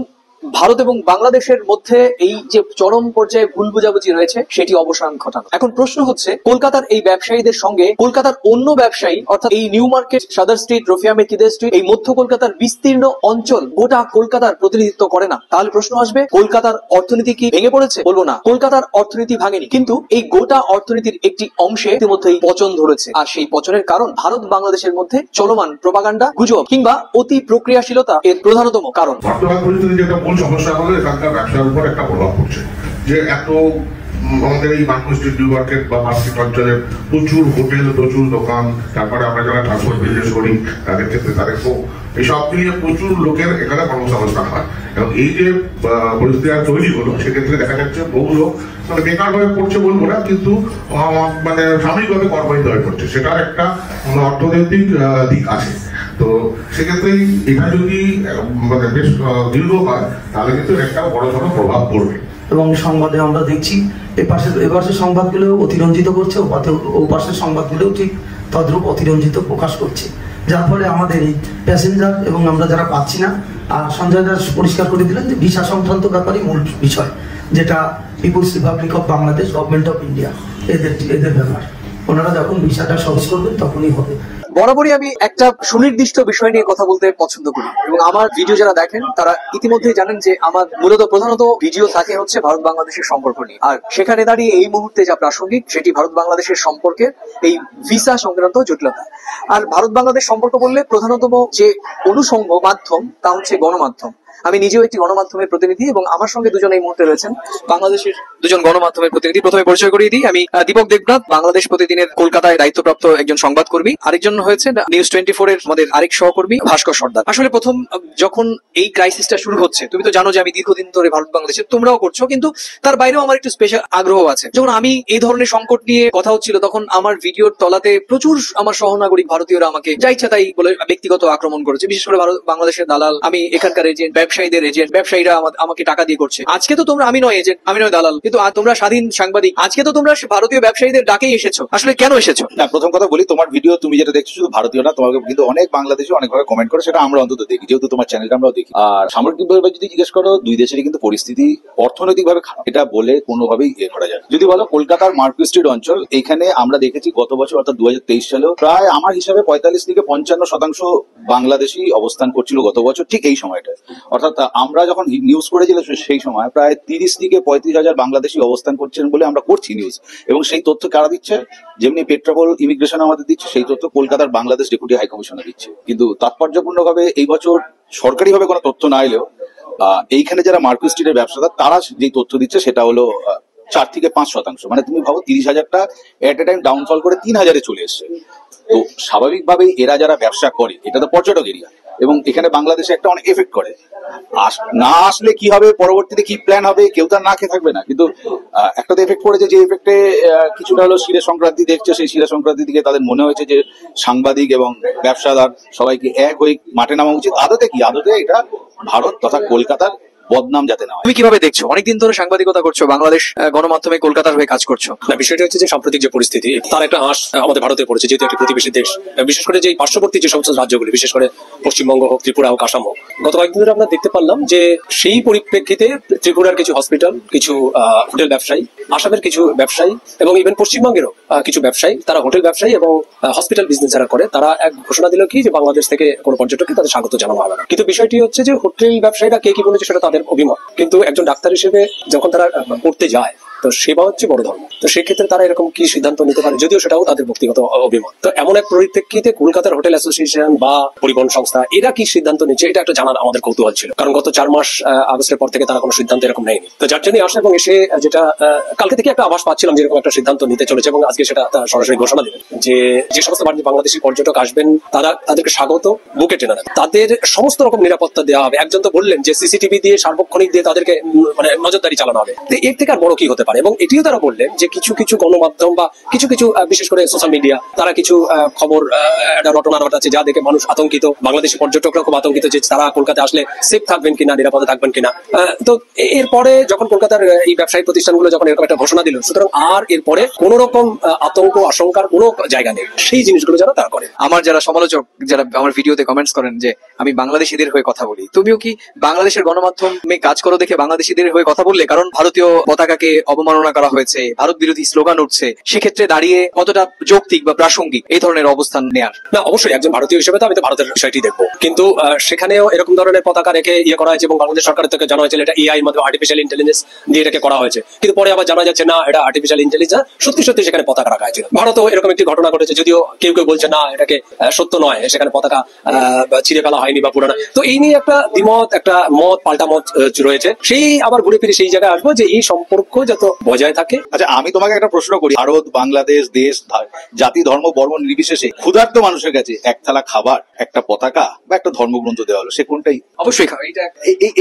ভারত এবং বাংলাদেশের মধ্যে এই যে চরম পর্যায়ে ভুল বোঝাবুঝি রয়েছে সেটি অবসান ঘটানো। এখন প্রশ্ন হচ্ছে, কলকাতার এই ব্যবসায়ীদের সঙ্গে কলকাতার অন্য ব্যবসায়ী অর্থাৎ এই নিউ মার্কেট, সাদার স্ট্রিট, রফিয়া মেকিদের স্ট্রিট, এই মধ্য কলকাতার বিস্তীর্ণ অঞ্চল গোটা কলকাতার প্রতিনিধিত্ব করে না। তাহলে প্রশ্ন আসবে, কলকাতার অর্থনীতি কি ভেঙে পড়েছে? বলবো না, কলকাতার অর্থনীতি ভাঙেনি, কিন্তু এই গোটা অর্থনীতির একটি অংশে ইতিমধ্যেই পচন ধরেছে। আর সেই পচনের কারণ ভারত বাংলাদেশের মধ্যে চলমান প্রোপাগান্ডা, গুজব কিংবা অতি প্রক্রিয়াশীলতা এর প্রধানতম কারণ। বর্তমান পরিস্থিতি যেটা মূল সমস্যা হলো এখানকার ব্যবসার উপর একটা প্রভাব পড়ছে, যে এত আমাদের এই মার্কেট স্ট্রিট, নিউ মার্কেট বা মার্কেট অঞ্চলে প্রচুর হোটেল, প্রচুর দোকান, তারপরে আমরা যারা ট্রান্সপোর্ট বিজনেস করি তাদের ক্ষেত্রে তাদের এই সব মিলিয়ে প্রচুর লোকের এখানে কর্মসংস্থান হয়। এবং এই যে পরিস্থিতি তৈরি হলো, সেক্ষেত্রে দেখা যাচ্ছে বহু লোক মানে বেকার হয়ে পড়ছে বলবো না, কিন্তু মানে সাময়িকভাবে কর্মরত হয়ে পড়ছে। সেটার একটা অর্থনৈতিক দিক আছে। তো সেক্ষেত্রে এটা যদি মানে বেশ দীর্ঘ হয় তাহলে কিন্তু একটা বড় ধরনের প্রভাব পড়বে। এবং সংবাদে আমরা দেখছি এপাশের সংবাদগুলো অতিরঞ্জিত করছে, ও পাশের সংবাদগুলোও ঠিক তদ্রূপ অতিরঞ্জিত প্রকাশ করছে, যার ফলে আমাদের এই প্যাসেঞ্জার এবং আমরা যারা পাচ্ছি না। আর সঞ্জয় দাস পরিষ্কার করে দিলেন যে ভিসা সংক্রান্ত ব্যাপারই মূল বিষয়, যেটা People's Republic of Bangladesh, Government of India, এদের ব্যাপার। ওনারা যখন ভিসাটা সহজ করবেন তখনই হবে। বরাবরই আমি একটা সুনির্দিষ্ট বিষয় নিয়ে কথা বলতে পছন্দ করি, এবং আমার ভিডিও যারা দেখেন তারা ইতিমধ্যেই জানেন যে আমার প্রধানত ভিডিও থাকে হচ্ছে ভারত বাংলাদেশের সম্পর্ক নিয়ে। আর সেখানে দাঁড়িয়ে এই মুহূর্তে যা প্রাসঙ্গিক সেটি ভারত বাংলাদেশের সম্পর্কের এই ভিসা সংক্রান্ত জটিলতা। আর ভারত বাংলাদেশ সম্পর্ক বললে প্রধানতম যে অনুষঙ্গ মাধ্যম তা হচ্ছে গণমাধ্যম। আমি নিজেও একটি গণমাধ্যমের প্রতিনিধি এবং আমার সঙ্গে দুজন এই মুহূর্তে রয়েছেন বাংলাদেশের দুজন গণমাধ্যমের প্রতিনিধি। প্রথমে পরিচয় করিয়ে দিই, আমি দীপক দেবনাথ, বাংলাদেশ প্রতিদিনের কলকাতায় দায়িত্বপ্রাপ্ত একজন সংবাদকর্মী। আরেকজন হয়েছে নিউজ 24 এর আমাদের আরেক সহকর্মী ভাস্কর সর্দার। আসলে প্রথম যখন এই ক্রাইসিসটা শুরু হচ্ছে, তুমি তো জানো যে আমি দীর্ঘদিন ধরে ভারত বাংলাদেশে, তোমরাও করছো, কিন্তু তার বাইরেও আমার একটু স্পেশাল আগ্রহ আছে। যখন আমি এই ধরনের সংকট নিয়ে কথা হচ্ছিল তখন আমার ভিডিওর তলাতে প্রচুর আমার সহনাগরিক ভারতীয়রা আমাকে যা ইচ্ছা তাই বলে ব্যক্তিগত আক্রমণ করেছে, বিশেষ করে ভারত বাংলাদেশের দালাল, আমি এখানকার এজেন্ট, ব্যবসায়ীদের এজেন্ট, ব্যবসায়ীরা আমাকে টাকা দিয়ে করছে। আজকে তো তোমরা, আমি নয় এজেন্ট, আমি নয় দালাল, কিন্তু তোমরা স্বাধীন সাংবাদিক, আজকে তো তোমরা ভারতীয় ব্যবসায়ীদের ডাকেই এসেছো। আসলে কেন এসেছো? না, প্রথম কথা বলি, তোমার ভিডিও তুমি যেটা দেখছো শুধু ভারতীয় না, তোমাকে কিন্তু অনেক বাংলাদেশি অনেকভাবে কমেন্ট করে, সেটা আমরা অন্তত দেখি, যেহেতু তোমার চ্যানেলটা আমরাও দেখি। আর সামগ্রিকভাবে যদি জিজ্ঞেস করো, দুই দেশেরই কিন্তু পরিস্থিতি অর্থনৈতিকভাবে খারাপ, এটা বলে কোনোভাবেই করা যায়। যদি বলো কলকাতার মার্কেট স্ট্রিট অঞ্চল, এখানে আমরা দেখেছি গত বছর অর্থাৎ 2023 সালেও প্রায় আমার হিসাবে 45 থেকে 55% বাংলাদেশি অবস্থান করছিল গত বছর ঠিক এই সময়টা। অর্থাৎ আমরা যখন নিউজ করেছিল সেই সময় প্রায় 30 থেকে 35,000 বাংলাদেশি অবস্থান করছেন বলে আমরা করছি নিউজ। এবং সেই তথ্য কারা দিচ্ছে? যেমনি পেট্রোপল ইমিগ্রেশন আমাদের দিচ্ছে, সেই তথ্য কলকাতার বাংলাদেশ ডেপুটি হাই কমিশনার দিচ্ছে। কিন্তু তাৎপর্যপূর্ণভাবে এই বছর সরকারিভাবে কোনো তথ্য না এলেও এইখানে যারা মার্কেট স্ট্রিটের ব্যবসাদার তারা যেই তথ্য দিচ্ছে সেটা হলো 4 থেকে 5%। মানে তুমি ভাবো 30,000টা এট এ টাইম ডাউনফল করে 3,000-এ চলে এসছে। তো স্বাভাবিকভাবেই এরা যারা ব্যবসা করে, এটা তো পর্যটক এরিয়া এবং এখানে বাংলাদেশে একটা অনেক এফেক্ট করে। না আসলে কি হবে, পরবর্তীতে কি প্ল্যান হবে, কেউ তার না খেয়ে থাকবে না। কিন্তু একটা তো এফেক্ট পড়েছে, যে এফেক্টে কিছুটা হলো শিরা সংক্রান্তি দেখছে, সেই শিরা সংক্রান্তির দিকে তাদের মনে হয়েছে যে সাংবাদিক এবং ব্যবসাদার সবাইকে এক হয়ে মাঠে নামা উচিত। আদতে এটা ভারত তথা কলকাতার বদনাম যাতে না হয়। তুমি কিভাবে দেখছো? অনেকদিন ধরে সাংবাদিকতা করছো, বাংলাদেশ গণমাধ্যমে কলকাতার হয়ে কাজ করছো। বিষয়টা হচ্ছে যে সাম্প্রতিক যে পরিস্থিতি, তার একটা আঁশ আমাদের ভারতে পড়েছে, যেহেতু একটি প্রতিবেশী দেশ, বিশেষ করে যে পার্শ্ববর্তী যে সমস্ত রাজ্যগুলি, বিশেষ করে পশ্চিমবঙ্গ হোক, ত্রিপুরা হোক, আসাম হোক। গত কয়েকদিন ধরে আমরা দেখতে পারলাম যে সেই পরিপ্রেক্ষিতে ত্রিপুরার কিছু হসপিটাল, কিছু হোটেল ব্যবসায়ী, আসামের কিছু ব্যবসায়ী এবং ইভেন পশ্চিমবঙ্গেরও কিছু ব্যবসায়ী, তারা হোটেল ব্যবসায়ী এবং হসপিটাল বিজনেস যারা করে, তারা এক ঘোষণা দিল কি যে বাংলাদেশ থেকে কোনো পর্যটককে তাদের স্বাগত জানানো হবে না। কিন্তু বিষয়টি হচ্ছে যে হোটেল ব্যবসায়ীরা কে কি বলেছে সেটা তাদের অভিমত, কিন্তু একজন ডাক্তার হিসেবে যখন তারা পড়তে যায়, তো সেবা হচ্ছে বড় ধর্ম, তো সেক্ষেত্রে তারা এরকম কি সিদ্ধান্ত নিতে পারে, যদিও সেটাও তাদের ব্যক্তিগত অভিমত। তো এমন এক পরিপ্রেক্ষিতে কলকাতার হোটেল অ্যাসোসিয়েশন বা পরিবহন সংস্থা এরা কি সিদ্ধান্ত নিচ্ছে, এটা একটা জানার আমাদের কৌতূহল ছিল, কারণ গত 4 মাস আগস্টের পর থেকে তারা কোনো সিদ্ধান্ত এরকম নেয়নি। তো যার জন্য আসে এবং এসে যেটা কালকে থেকে একটা আভাস পাচ্ছিলাম যে এরকম একটা সিদ্ধান্ত নিতে চলেছে, এবং আজকে সেটা সরাসরি ঘোষণা দিলেন যে সমস্ত বাংলাদেশি পর্যটক আসবেন তাদেরকে স্বাগত, বুকে টেনে নেবে, তাদের সমস্ত রকম নিরাপত্তা দেওয়া হবে। একজন তো বললেন যে সিসিটিভি দিয়ে সার্বক্ষণিক দিয়ে তাদেরকে মানে নজরদারি চালানো হবে। এর থেকে আর বড় কি হতে পারে? পারে। এবং এটিও তারা বললেন যে কিছু কিছু গণমাধ্যম বা কিছু কিছু বিশেষ করে সোশ্যাল মিডিয়া তারা কিছু খবর রটনা রটাচ্ছে যা দেখে মানুষ আতঙ্কিত, বাংলাদেশি পর্যটকরা খুব আতঙ্কিত যে তারা কলকাতা আসলে সেফ থাকবেন কিনা, নিরাপদে থাকবেন কিনা। তো এরপরে যখন কলকাতার এই ব্যবসায়িক প্রতিষ্ঠানগুলো যখন এরকম একটা ঘোষণা দিল, সুতরাং আর এরপরে কোন রকম আতঙ্ক আশঙ্কার কোনো জায়গা নেই, সেই জিনিসগুলো যারা তারা করে। আমার যারা সমালোচক যারা আমার ভিডিওতে কমেন্টস করেন যে আমি বাংলাদেশিদের হয়ে কথা বলি, তুমিও কি বাংলাদেশের গণমাধ্যমে কাজ করো দেখে বাংলাদেশিদের হয়ে কথা বললে? কারণ ভারতীয় পতাকাকে অবমাননা করা হয়েছে, ভারত বিরোধী স্লোগান উঠছে, সেক্ষেত্রে দাঁড়িয়ে কতটা যৌক্তিক বা প্রাসঙ্গিক এই ধরনের অবস্থান নেয়ার? না, অবশ্যই একজন ভারতীয় হিসেবে তো আমি তো ভারতের বিষয়টি দেখবো, কিন্তু সেখানেও এরকম ধরনের পতাকা রেখে করা হয়েছে এবং বাংলাদেশ সরকার থেকে জানা হয়েছিল এটা এআই এর মাধ্যমে আর্টিফিশিয়াল ইন্টেলিজেন্স দিয়ে এটাকে করা হয়েছে, কিন্তু পরে আবার জানা যাচ্ছে না এটা আর্টিফিশিয়াল ইন্টেলিজেন্স, সত্যি সত্যি সেখানে পতাকা রাখা হয়েছিল। ভারতেও এরকম একটি ঘটনা ঘটেছে, যদিও কেউ কেউ বলছে না এটাকে সত্য নয়, সেখানে পতাকা ছিঁড়ে ফেলা হয়নি বা পুরোনো। তো এই নিয়ে একটা দ্বিমত, একটা মত পাল্টা মত রয়েছে। সেই আবার ঘুরে ফিরে সেই জায়গায় আসবো যে এই সম্পর্ক যত বজায় থাকে। আচ্ছা, আমি তোমাকে একটা প্রশ্ন করি, ভারত বাংলাদেশ দেশ জাতি ধর্ম বর্ণ নির্বিশেষে ক্ষুধার্ত মানুষের কাছে এক থালা খাবার, একটা পতাকা বা একটা ধর্মগ্রন্থ দেওয়া হলো, সে কোনটাই? অবশ্যই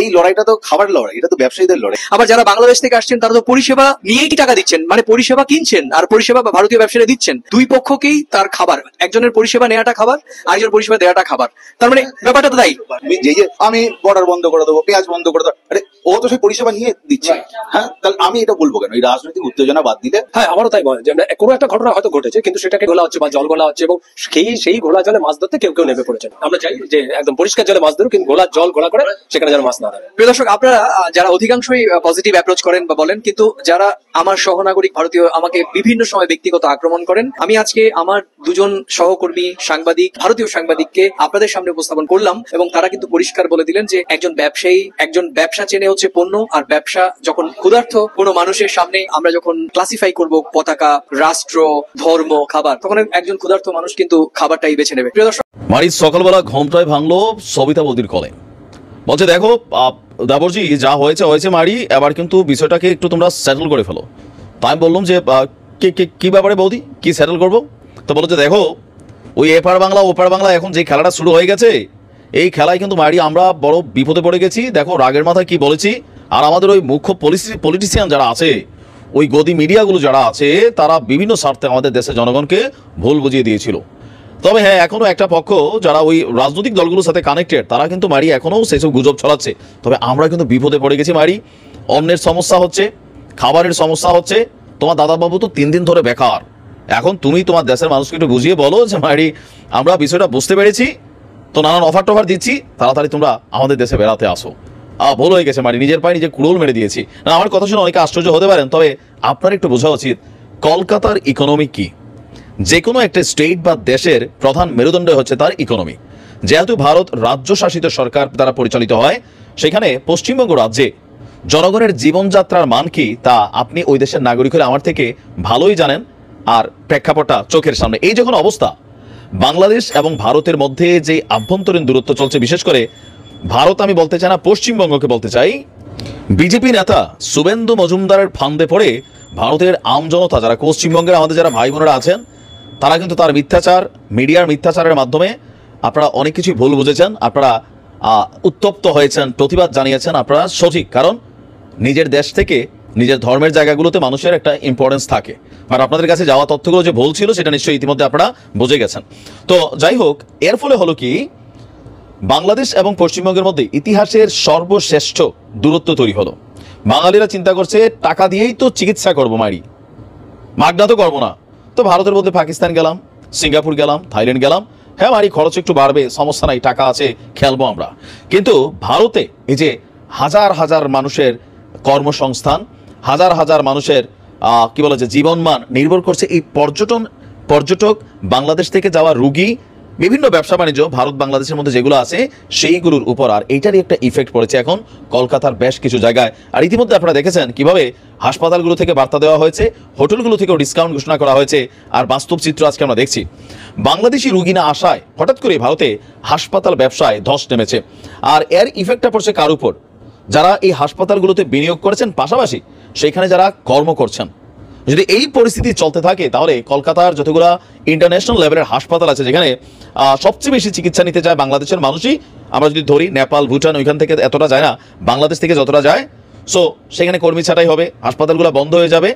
এই লড়াইটা তো খাবার লড়াই, এটা তো ব্যবসায়ীদের লড়াই। আবার যারা বাংলাদেশ থেকে আসছেন তারা তো পরিষেবা নিয়েই টাকা দিচ্ছেন, মানে পরিষেবা কিনছেন আর পরিষেবা ভারতীয় ব্যবসায়ীরা দিচ্ছেন, দুই পক্ষকেই তার খাবার, একজনের পরিষেবা নেওয়াটা খাবার, আরেকজনের পরিষেবা দেওয়াটা খাবার, তার মানে ব্যাপারটা তো তাই। আমি বর্ডার বন্ধ করে দেবো, পেঁয়াজ বন্ধ করে দেবো, আরে ও তো সেই পরিষেবা নিয়ে দিচ্ছে। হ্যাঁ, তাহলে আমি এটা বলবো কেন? এই রাজনৈতিক উত্তেজনা বাদ দিলে। হ্যাঁ, আমারও তাই মনে হয় যে কোনো একটা ঘটনা হয়তো ঘটেছে, কিন্তু সেটাকে ঘোলা হচ্ছে বা জল ঘোলা হচ্ছে এবং সেই ঘোলা জলে মাছ ধরতে কেউ কেউ নেমে পড়েছেন। আমরা চাই যে একদম পরিষ্কার জলে মাছ ধরুক, কিন্তু ঘোলা জল ঘোলা করে সেখানে যেন মাছ না ধরে। প্রিয় দর্শক, আপনারা যারা অধিকাংশই পজিটিভ অ্যাপ্রোচ করেন বা বলেন, কিন্তু যারা আমার সহনাগরিক ভারতীয় আমাকে বিভিন্ন সময় ব্যক্তিগত আক্রমণ করেন, আমি আজকে আমার দুজন সহকর্মী সাংবাদিক, ভারতীয় সাংবাদিককে আপনাদের সামনে উপস্থাপন করলাম এবং তারা কিন্তু পরিষ্কার বলে দিলেন যে একজন ব্যবসায়ী, একজন ব্যবসা চেনে হচ্ছে পণ্য, আর ব্যবসা যখন ক্ষুধার্ত কোনো মানুষের সামনে আমরা যখন ক্লাসিফাই করব পতাকা, রাষ্ট্র, ধর্ম, খাবার, তখন একজন ক্ষুধার্ত মানুষ কিন্তু খাবারটাই বেছে নেবে। প্রিয় দর্শক, মারি সকালবেলা ঘুমটাই ভাঙলো সবিতা বৌদির কলে, বলছে দেখো দাবরজি যা হয়েছে হয়েছে মারি, এবার কিন্তু বিষয়টাকে একটু তোমরা সেটেল করে ফেলো। তাই আমি বললাম যে কি ব্যাপারে বৌদি, কি সেটেল করবো? তো বলো যে দেখো ওই এপার বাংলা ওপার বাংলা এখন যে খেলাটা শুরু হয়ে গেছে, এই খেলায় কিন্তু মারি আমরা বড় বিপদে পড়ে গেছি। দেখো রাগের মাথায় কি বলেছি, আর আমাদের ওই মুখ্য পলিটিশিয়ান যারা আছে, ওই গদি মিডিয়াগুলো যারা আছে, তারা বিভিন্ন স্বার্থে আমাদের দেশের জনগণকে ভুল বুঝিয়ে দিয়েছিল। তবে হ্যাঁ, এখনো একটা পক্ষ যারা ওই রাজনৈতিক দলগুলোর সাথে কানেক্টেড, তারা কিন্তু মারি এখনো সেসব গুজব ছড়াচ্ছে। তবে আমরা কিন্তু বিপদে পড়ে গেছি মারি। অন্যের সমস্যা হচ্ছে, খাবারের সমস্যা হচ্ছে, তোমার দাদাবাবু তো 3 দিন ধরে বেকার। এখন তুমি তোমার দেশের মানুষকে একটু বুঝিয়ে বলো যে মারি আমরা বিষয়টা বুঝতে পেরেছি, তো নানান অফার টফার দিচ্ছি, তাড়াতাড়ি তোমরা আমাদের দেশে বেড়াতে আসো। ভুল হয়ে গেছে মারি, নিজের পায়ে নিজে কুড়োল মেরে দিয়েছি। না, আমার কথা শুনে অনেকে আশ্চর্য হতে পারেন, তবে আপনার একটু বোঝা উচিত কলকাতার ইকোনমি কি। যে কোনো একটা স্টেট বা দেশের প্রধান মেরুদণ্ড হচ্ছে তার ইকোনমি। যেহেতু ভারত রাজ্য শাসিত সরকার দ্বারা পরিচালিত হয়, সেখানে পশ্চিমবঙ্গ রাজ্যে জনগণের জীবনযাত্রার মান কি তা আপনি ওই দেশের নাগরিক হলে আমার থেকে ভালোই জানেন। আর প্রেক্ষাপটটা চোখের সামনে। এই যখন অবস্থা, বাংলাদেশ এবং ভারতের মধ্যে যে আভ্যন্তরীণ দূরত্ব চলছে, বিশেষ করে ভারত আমি বলতে চাই না, পশ্চিমবঙ্গকে বলতে চাই, বিজেপি নেতা শুভেন্দু মজুমদারের ফান্দে পড়ে ভারতের আমজনতা, যারা পশ্চিমবঙ্গের আমাদের যারা ভাই বোনেরা আছেন, তারা কিন্তু তার মিথ্যাচার, মিডিয়ার মিথ্যাচারের মাধ্যমে আপনারা অনেক কিছুই ভুল বুঝেছেন, আপনারা উত্তপ্ত হয়েছেন, প্রতিবাদ জানিয়েছেন। আপনারা সঠিক, কারণ নিজের দেশ থেকে নিজের ধর্মের জায়গাগুলোতে মানুষের একটা ইম্পর্টেন্স থাকে। আর আপনাদের কাছে যাওয়া তথ্যগুলো যে ভুল ছিল সেটা নিশ্চয়ই ইতিমধ্যে আপনারা বুঝে গেছেন। তো যাই হোক, এর ফলে হলো কি, বাংলাদেশ এবং পশ্চিমবঙ্গের মধ্যে ইতিহাসের সর্বশ্রেষ্ঠ দূরত্ব তৈরি হলো। বাঙালিরা চিন্তা করছে টাকা দিয়েই তো চিকিৎসা করবো মারি, মাগনা তো করবো না। তো ভারতের মধ্যে পাকিস্তান গেলাম, সিঙ্গাপুর গেলাম, থাইল্যান্ড গেলাম, হ্যাঁ মারি খরচ একটু বাড়বে, সমস্যা নাই, টাকা আছে, খেলবো আমরা। কিন্তু ভারতে এই যে হাজার হাজার মানুষের কর্মসংস্থান, হাজার হাজার মানুষের কি বলে যে জীবনমান নির্ভর করছে এই পর্যটক, বাংলাদেশ থেকে যাওয়া রুগী, বিভিন্ন ব্যবসা বাণিজ্য ভারত বাংলাদেশের মধ্যে যেগুলো আছে সেইগুলোর উপর। আর এইটারই একটা ইফেক্ট পড়েছে এখন কলকাতার বেশ কিছু জায়গায়। আর ইতিমধ্যে আপনারা দেখেছেন কিভাবে হাসপাতালগুলো থেকে বার্তা দেওয়া হয়েছে, হোটেলগুলো থেকেও ডিসকাউন্ট ঘোষণা করা হয়েছে। আর বাস্তব চিত্র আজকে আমরা দেখছি, বাংলাদেশি রুগী না আসায় হঠাৎ করে ভারতে হাসপাতাল ব্যবসায় ধস নেমেছে। আর এর ইফেক্টটা পড়ছে কার উপর? যারা এই হাসপাতালগুলোতে বিনিয়োগ করেছেন, পাশাপাশি সেখানে যারা কর্ম করছেন। যদি এই পরিস্থিতি চলতে থাকে, তাহলে কলকাতার যতগুলো ইন্টারন্যাশনাল লেভেলের হাসপাতাল আছে, যেখানে সবচেয়ে বেশি চিকিৎসা নিতে যায় বাংলাদেশের মানুষই, আমরা যদি ধরি নেপাল, ভুটান, ওইখান থেকে এতটা যায় না, বাংলাদেশ থেকে যতটা যায়, সো সেখানে কর্মী ছাঁটাই হবে, হাসপাতালগুলো বন্ধ হয়ে যাবে।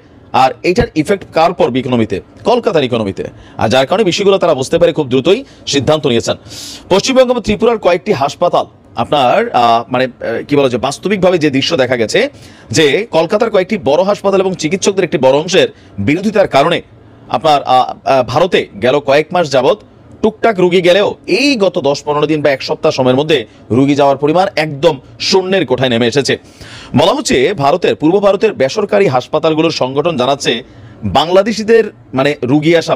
আর এইটার ইফেক্ট কার পর ইকোনমিতে? কলকাতার ইকোনমিতে। আর যার কারণে বিষয়গুলো তারা বুঝতে পারে, খুব দ্রুতই সিদ্ধান্ত নিয়েছেন। পশ্চিমবঙ্গ এবং ত্রিপুরার কয়েকটি হাসপাতাল আপনার মানে কি বলা যায়, বাস্তবিকভাবে যে দৃশ্য দেখা গেছে যে কলকাতার কয়েকটি বড় হাসপাতাল এবং চিকিৎসকদের একটি বড় অংশের বিরোধিতার কারণে আপনার ভারতে গেল কয়েক মাস যাবৎ টুকটাক রুগী গেলেও এই গত 10-15 দিন বা এক সপ্তাহ সময়ের মধ্যে রুগী যাওয়ার পরিমাণ একদম শূন্যের কোঠায় নেমে এসেছে। বলা হচ্ছে পূর্ব ভারতের বেসরকারি হাসপাতালগুলোর সংগঠন জানাচ্ছে বাংলাদেশিদের মানে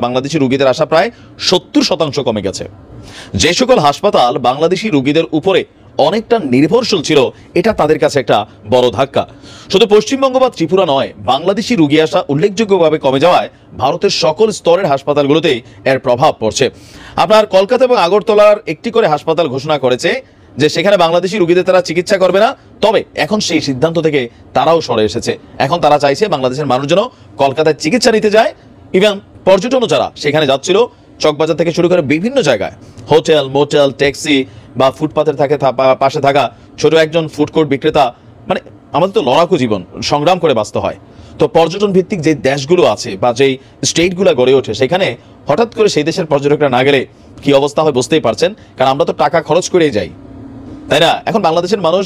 বাংলাদেশি রুগীদের আসা প্রায় 70% কমে গেছে। যে সকল হাসপাতাল বাংলাদেশি রুগীদের উপরে অনেকটা নির্ভরশীল ছিল, এটা তাদের কাছে একটা বড় ধাক্কা। শুধু পশ্চিমবঙ্গ বা ত্রিপুরা নয়, বাংলাদেশি রুগী আসা উল্লেখযোগ্যভাবে কমে যাওয়ায় ভারতের সকল স্তরের হাসপাতালগুলোতেই এর প্রভাব পড়ছে। আপনার কলকাতা এবং আগরতলার একটি করে হাসপাতাল ঘোষণা করেছে যে সেখানে বাংলাদেশি রুগীদের তারা চিকিৎসা করবে না, তবে এখন সেই সিদ্ধান্ত থেকে তারাও সরে এসেছে। এখন তারা চাইছে বাংলাদেশের মানুষ যেন কলকাতায় চিকিৎসা নিতে যায়। ইভেন পর্যটনও যারা সেখানে যাচ্ছিল, চকবাজার থেকে শুরু করে বিভিন্ন জায়গায় হোটেল, মোটেল, ট্যাক্সি বা ফুটপাথের পাশে থাকা ছোট একজন ফুড কোর্ট বিক্রেতা, মানে আমাদের তো লড়াকু জীবন, সংগ্রাম করে বাঁচতে হয়। তো পর্যটন ভিত্তিক যে দেশগুলো আছে বা যেই স্টেটগুলো গড়ে ওঠে, সেখানে হঠাৎ করে সেই দেশের পর্যটকরা না গেলে কি অবস্থা হয় বুঝতেই পারছেন, কারণ আমরা তো টাকা খরচ করেই যাই, তাই না? এখন বাংলাদেশের মানুষ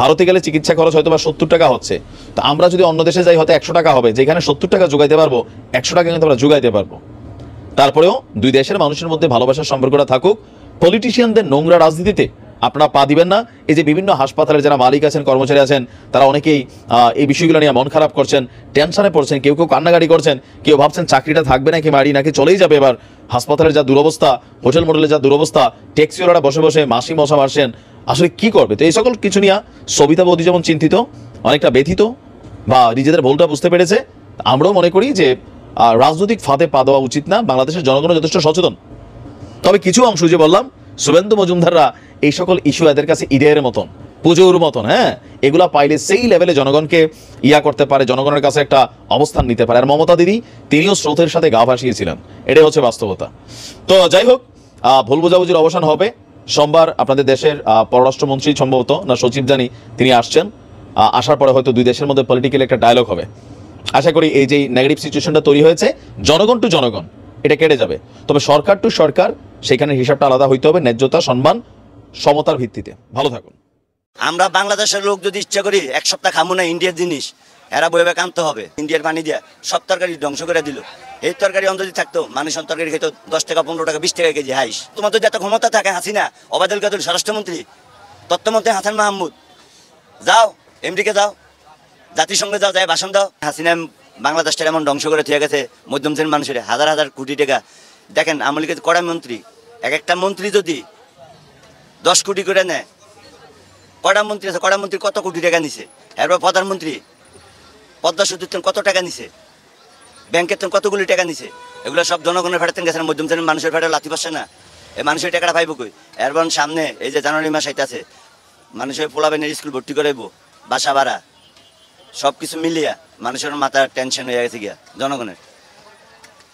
ভারতে গেলে চিকিৎসা খরচ হয়তো বা 70 টাকা হচ্ছে, তো আমরা যদি অন্য দেশে যাই হয়তো 100 টাকা হবে, যেখানে 70 টাকা যোগাইতে পারবো 100 টাকা কিন্তু আমরা যোগাইতে পারবো। তারপরেও দুই দেশের মানুষের মধ্যে ভালোবাসার সম্পর্কটা থাকুক। পলিটিশিয়ানদের নোংরা রাজনীতিতে আপনারা পা দিবেন না। এই যে বিভিন্ন হাসপাতালের যারা মালিক আছেন, কর্মচারী আছেন, তারা অনেকেই এই বিষয়গুলো নিয়ে মন খারাপ করছেন, টেনশনে পড়ছেন, কেউ কান্নাকাটি করছেন, কেউ ভাবছেন চাকরিটা থাকবে নাকি বাড়ি নাকি চলেই যাবে। এবার হাসপাতালের যা দুরবস্থা, হোটেল মোটেলের যা দুরবস্থা, ট্যাক্সিওয়ালারা বসে বসে মাসি মশা মারছেন, আসলে কি করবে? তো এই সকল কিছু নিয়ে সবিতা বৌদি যেমন চিন্তিত, অনেকটা ব্যথিত বা নিজেদের ভুলটা বুঝতে পেরেছে, আমরাও মনে করি যে রাজনৈতিক ফাঁদে পা দেওয়া উচিত না। বাংলাদেশের জনগণ যথেষ্ট সচেতন, তবে কিছু অংশ যে বললাম শুভেন্দু মজুমদাররা এই সকল ইস্যু এদের কাছে ঈদের মতন, পুজোর মতন, হ্যাঁ, এগুলা পাইলে সেই লেভেলে জনগণকে করতে পারে, জনগণের কাছে একটা অবস্থান নিতে পারে। আর মমতা দিদি তিনিও স্রোতের সাথে গা ভাসিয়েছিলেন, এটাই হচ্ছে বাস্তবতা। তো যাই হোক, ভুল বোঝাবুঝির অবসান হবে। সোমবার আপনাদের দেশের পররাষ্ট্রমন্ত্রী সম্ভবত না সচিব জানি তিনি আসছেন, আসার পরে হয়তো দুই দেশের মধ্যে পলিটিক্যাল একটা ডায়লগ হবে। আশা করি এই যে নেগেটিভ সিচুয়েশনটা তৈরি হয়েছে, জনগণ টু জনগণ এটা কেটে যাবে। তবে সরকার টু সরকার সেখানে হিসাবটা আলাদা হইতে হবে, ন্যায্যতা, সম্মান, সমতার ভিত্তিতে। ভালো থাকুন। আমরা বাংলাদেশের লোক যদি ইচ্ছা করি এক সপ্তাহ খামু না ইন্ডিয়ার জিনিস, এরা বইবে কানতে হবে। ইন্ডিয়ার পানি দিয়া সব তরকারি ধ্বংস করে দিল। এই তরকারি যদি থাকতো, মানুষ তরকারি খেত 10 টাকা, 15 টাকা, 20 টাকা কেজি হাইস। তোমার তো যত ক্ষমতা থাকে, হাসিনা, ওবায়দুল কাদের স্বরাষ্ট্রমন্ত্রী, তথ্যমন্ত্রী হাসান মাহমুদ, যাও আমেরিকা যাও, জাতিসংঘে যাও, যাই ভাষণ দাও। হাসিনা বাংলাদেশটা এমন ধ্বংস করে থেকে গেছে, মধ্যম শ্রেণীর মানুষের হাজার হাজার কোটি টাকা। দেখেন আওয়ামী লীগের কড়া মন্ত্রী, এক একটা মন্ত্রী যদি 10 কোটি করে নেয়, কড়া মন্ত্রী আছে, কড়া মন্ত্রী কত কোটি টাকা নিছে। এরপর প্রধানমন্ত্রী পদ্মা সেতুর কত টাকা নিছে, ব্যাংকের কতগুলি টাকা নিছে। এগুলো সব জনগণের ফেটাতেন গেছে, মধ্যম শ্রেণীর মানুষের ফেটা লাথি পাচ্ছে না। এই মানুষের টাকাটা পাইব কই? এরপর সামনে এই যে জানুয়ারি মাস আইতাছে, মানুষের পোলাবেনের স্কুল ভর্তি করাইব, বাসা ভাড়া, সব কিছু মিলিয়া মানুষের মাথা টেনশন হয়ে গেছে গিয়া জনগণের।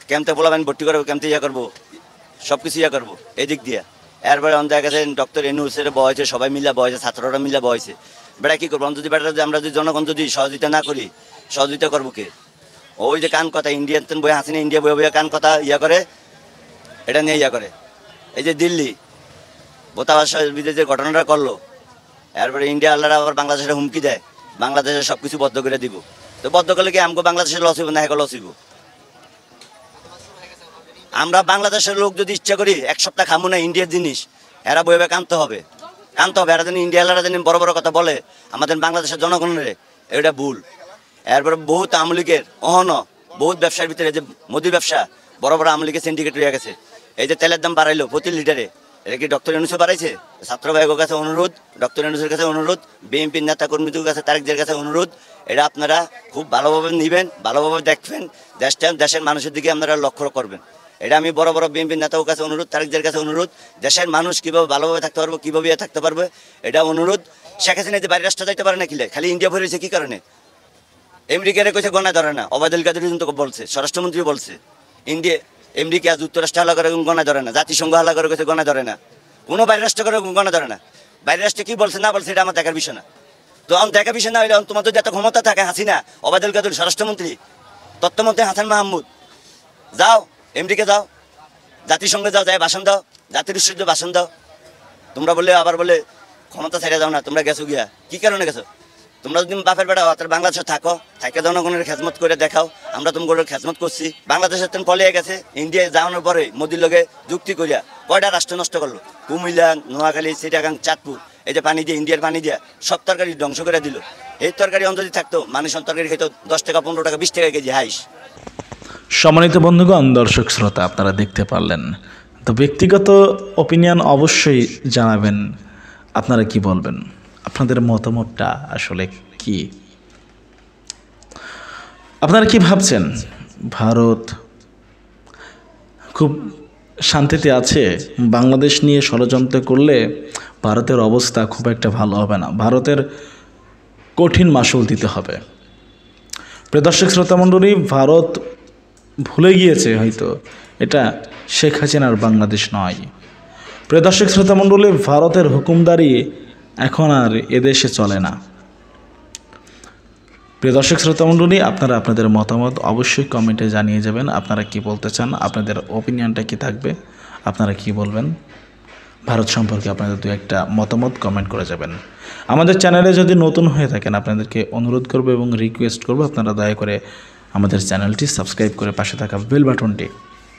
কেমতে পোলাবেন ভর্তি করবো, কেমতে করবো, সব কিছু করবো এই দিক দিয়া। এরপরে দেখা গেছে ডক্টর এনুসের বয়সে সবাই মিলা বয়সে, ছাত্ররা মিলা বয়সে। বেড়া কি করবো? যদি বেড়া আমরা যদি জনগণ যদি সহযোগিতা না করি, সহযোগিতা করবো কে? ওই যে কান কথা ইন্ডিয়ান বই হাসিনা, ইন্ডিয়া বই বইয়া কান কথা করে, এটা নিয়ে করে। এই যে দিল্লি বোতাবাসের বিরুদ্ধে যে ঘটনাটা করলো, এরপরে ইন্ডিয়া আল্লাহরা আবার বাংলাদেশের হুমকি দেয়, বাংলাদেশের সব কিছু বদ্ধ করে দিব। তো বদ্ধ করলে কি আমাকে বাংলাদেশের লস হইব না? হ্যাঁ, লস হইব। আমরা বাংলাদেশের লোক যদি ইচ্ছা করি এক সপ্তাহ খামু না ইন্ডিয়ার জিনিস, এরা বইবে কানতে হবে। এরা যেন ইন্ডিয়ালারা যেন বড় বড় কথা বলে আমাদের বাংলাদেশের জনগণের, এটা ভুল। এরপরে বহুত আওয়ামী লীগের বহুত ব্যবসার ভিতরে যে মোদির ব্যবসা, বড় বড় আওয়ামী লীগের সিন্ডিকেট হয়ে গেছে। এই যে তেলের দাম বাড়াইলো প্রতি লিটারে, এটা কি ডক্টর ইউনূসে বাড়াইছে? ছাত্র ভাইয়ের কাছে অনুরোধ, ডক্টর ইউনূসের কাছে অনুরোধ, বিএনপির নেতা কর্মীদের কাছে, তারেকদের কাছে অনুরোধ, এটা আপনারা খুব ভালোভাবে নিবেন, ভালোভাবে দেখবেন, দেশের মানুষের দিকে আপনারা লক্ষ্য করবেন। এটা আমি বড় বড় বিএনপির নেতার কাছে অনুরোধ, তারেকদের কাছে অনুরোধ, দেশের মানুষ কীভাবে ভালোভাবে থাকতে পারবো, কীভাবে থাকতে পারবে, এটা অনুরোধ। শেখ হাসিনা যে বাইরের রাষ্ট্র যাইতে পারে না, কিলে খালি ইন্ডিয়া ভরেছে কি কারণে? আমেরিকার কইছে গণা ধরে না, ওবায়দুল কাদের কিন্তু বলছে, স্বরাষ্ট্রমন্ত্রী বলছে আমেরিকা যুক্তরাষ্ট্র হালা করে গণা ধরে না, জাতিসংঘ হালা করে কইছে গণা ধরে না, কোনো বাইরের রাষ্ট্র করে গণা ধরে না। বাইরের রাষ্ট্রে কি বলছে না বলছে এটা আমার দেখার বিষয় না। তো এখন দেখা বিষয় না হইলে তোমার যদি এত ক্ষমতা থাকে হাসিনা, ওবায়দুল কাদের স্বরাষ্ট্রমন্ত্রী, তথ্যমন্ত্রী হাসান মাহমুদ, যাও আমেরিকা যাও, জাতিসংঘে যাও, যাই ভাষণ দাও, জাতির উৎসর্য ভাষণ দাও। তোমরা বললে আবার বলে ক্ষমতা ছেড়ে যাও না, তোমরা গেছো গিয়া কি কারণে গেছো? তোমরা যদি বাপের বেড়া তাহলে বাংলাদেশে থাকো, থাকে জনগণের খেজমত করে দেখাও। আমরা তোমাদের খেজমত করছি। বাংলাদেশের তেন পলিয়ে গেছে, ইন্ডিয়ায় যাওয়ানোর পরে মোদির লগে যুক্তি করিয়া কয়টা রাষ্ট্র নষ্ট করলো? কুমিল্লা, নোয়াখালী, চিটাগাং, চাঁদপুর, এই যে পানি দিয়ে ইন্ডিয়ার পানি দিয়া সব তরকারি ধ্বংস করে দিল। এই তরকারি অন্তত থাকতো, মানুষের তরকারি খেতো 10 টাকা, 15 টাকা, 20 টাকা কেজি হাইস। সম্মানিত বন্ধুগণ, দর্শক শ্রোতা, আপনারা দেখতে পারলেন। তো ব্যক্তিগত ওপিনিয়ন অবশ্যই জানাবেন, আপনারা কি বলবেন, আপনাদের মতামতটা আসলে কি, আপনারা কি ভাবছেন? ভারত খুব শান্তিতে আছে? বাংলাদেশ নিয়ে ষড়যন্ত্র করলে ভারতের অবস্থা খুব একটা ভালো হবে না, ভারতের কঠিন মাসুল দিতে হবে। প্রিয় দর্শক শ্রোতা মণ্ডলী, ভারত ভুলে গিয়েছে হয়তো এটা শেখ হাসিনার বাংলাদেশ নয়। প্রিয় দর্শক শ্রোতা মণ্ডলী, ভারতের হুকুমদারি এখন আর এদেশে চলে না। প্রিয় দর্শক শ্রোতা মণ্ডলী, আপনারা আপনাদের মতামত অবশ্যই কমেন্টে জানিয়ে যাবেন। আপনারা কি বলতে চান, আপনাদের ওপিনিয়নটা কি থাকবে, আপনারা কি বলবেন ভারত সম্পর্কে, আপনাদের দু একটা মতামত কমেন্ট করে যাবেন। আমাদের চ্যানেলে যদি নতুন হয়ে থাকেন, আপনাদেরকে অনুরোধ করব এবং রিকোয়েস্ট করব, আপনারা দয়া করে আমাদের চ্যানেলটি সাবস্ক্রাইব করে পাশে থাকা বেল বাটনটি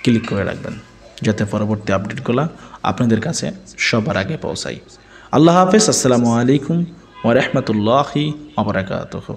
ক্লিক করে রাখবেন, যাতে পরবর্তী আপডেটগুলো আপনাদের কাছে সবার আগে পৌঁছায়। আল্লাহ হাফেজ। আসসালামু আলাইকুম ওয়া রাহমাতুল্লাহি ওয়া বারাকাতুহু।